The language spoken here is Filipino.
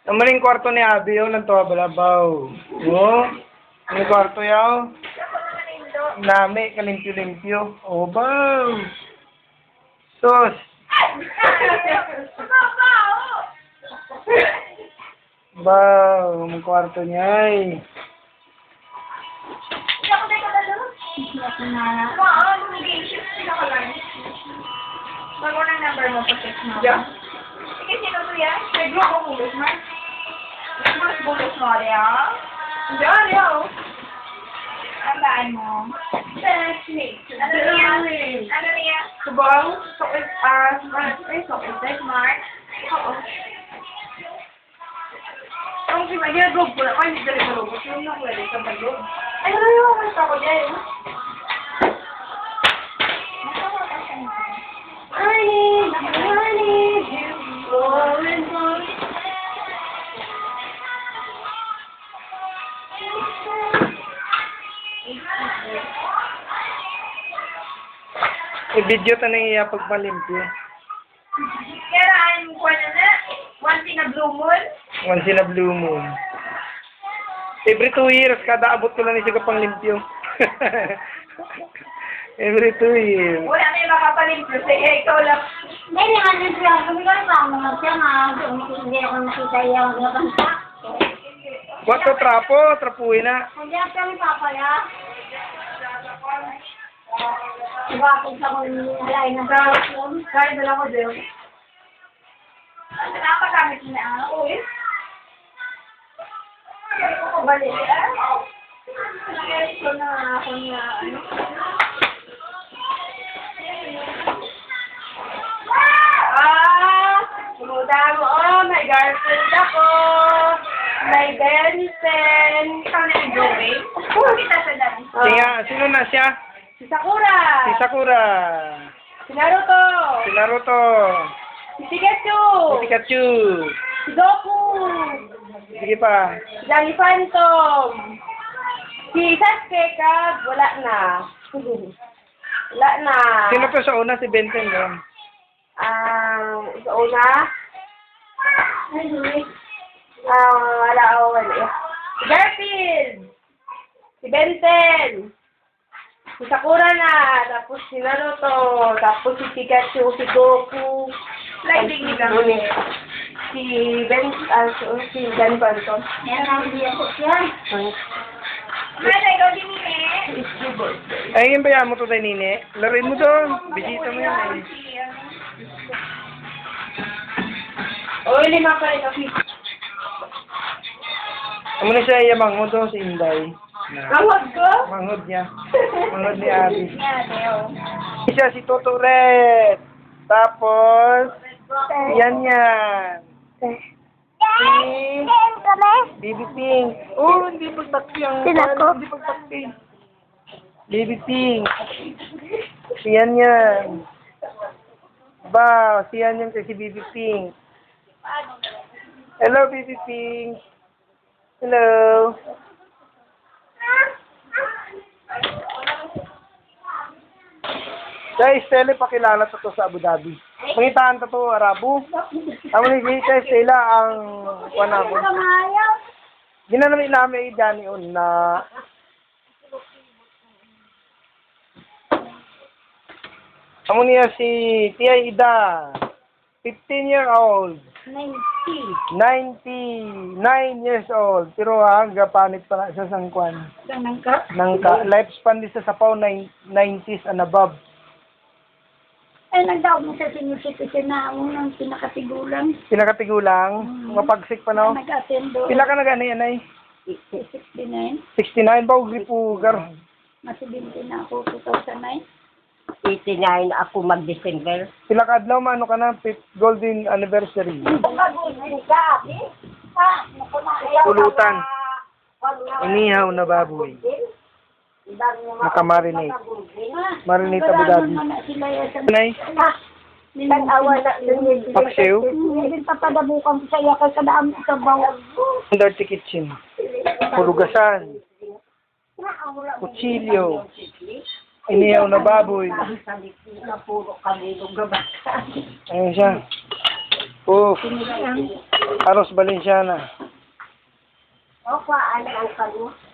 Ang maling kwarto ni Abby, yun, ng tuwa balabaw. Oo. Ang kwarto yaw. Nami, kalimpyo-limpyo. O, baw. Sus. Baw, ang kwarto niya ay. Bago ng number mo pa check mo. Yeah. Sige, sino to yan? May group ang ulos, Mark. Mas bulos mo, Ria. Diyan, Ria, oh. Tandaan mo. Ano niya? Ano niya? Subaw? Sokit, sokit, Mark. Oo. Ang ginagawa ko na, hindi dali malubos. Yung nakuwari sa balog. Ay, mas ako dyan. I need you more and more. I-video ta na iya pagpalimpyo. Kailangan ko na once in a blue moon. Once in a blue moon. Every 2 years, kada abot ko lang siya kapang limpyo. Every 2 years. Wala na yung makapalimpyo. Sige, ikaw lang. Hindi, naman siya. Kami ko lang mga siya nga. Hindi ako nakita yung nabanta. Wato trapo, trapuin na. Hindi ako kami papaya. Bakit sa kong halay na sa Kaya dala ko dyan. Napagamit mo na ang uwi. Kaya ko balik. Kaya ko na ako na ano. Sumuda mo. Oh, may Garfield ako. May Benson. Ikaw na yung drawing. Kita sa dami. Siya, sino na siya? Si Sakura. Si Sakura. Si Naruto. Si Naruto. Si Pikachu. Si Pikachu. Si Goku. Sige pa. Si Danny Phantom. Si Sasuke Kag. Wala na. Wala na. Sino to sa una? Si Benten yun. Sa una. Wala. Si Garfield. Si Benten. Si Sakura na. Tapos si Naruto. Tapos si Pikachu. Si Goku. Lighting ni Gami. Si si Danny Phantom. meron ako diyan ko siya. Mala, ikaw din eh. Ay, yung bayan mo to tayo, Nini. Laruin mo doon. Bisita mo yun. Uy, lima pa rin ako. Amo na siya iyamang mo doon si Inday. Kawag ko? Manghod niya. Manghod ni Abby. Yan, Teo. Siya si Toto Red. Tapos, yan yan. Si Baby Pink. Oh, hindi pagtakpi ang Sinako. hindi pagtakpi. Baby Pink. Siyan yan. Ba, siyan yan kasi Baby Pink. Hello, Baby Pink. Hello. Guys, Stella, pakilala to sa Abu Dhabi. Mangitaan to Arabo. Amo ni Guys, Stella ang panabo. Ginanami namin dyan yun na amo niya si Tia Ida, 15-year-old, 99 years old, pero hanggang panit pa na siya sang kwan. Lifespan din sa sapaw 90s and above. Ay, nagdaog mo sa senior citizen na unang pinakatigulang. Pinakatigulang, mapagsik pa no? Nag-attendo. Pila ka na gani yan ay? 69. 69 ba o gipugar? Masibinti na ako 2009. 89 ako mag-December. Pila ka adlaw mano ka na, 5th golden anniversary. Pulutan. Inihaw na baboy. Nakamarinate. Marinate Abu Dhabi. Nay, Nag-awa na. paksiw. Hindi papadabukan ko sa iya kay kadaan sa bawang. Dirty kitchen. Pulugasan. Kutsilyo. Inihaw na baboy. Ayun siya. Oof. Aros Valenciana. O, paano ang kanya?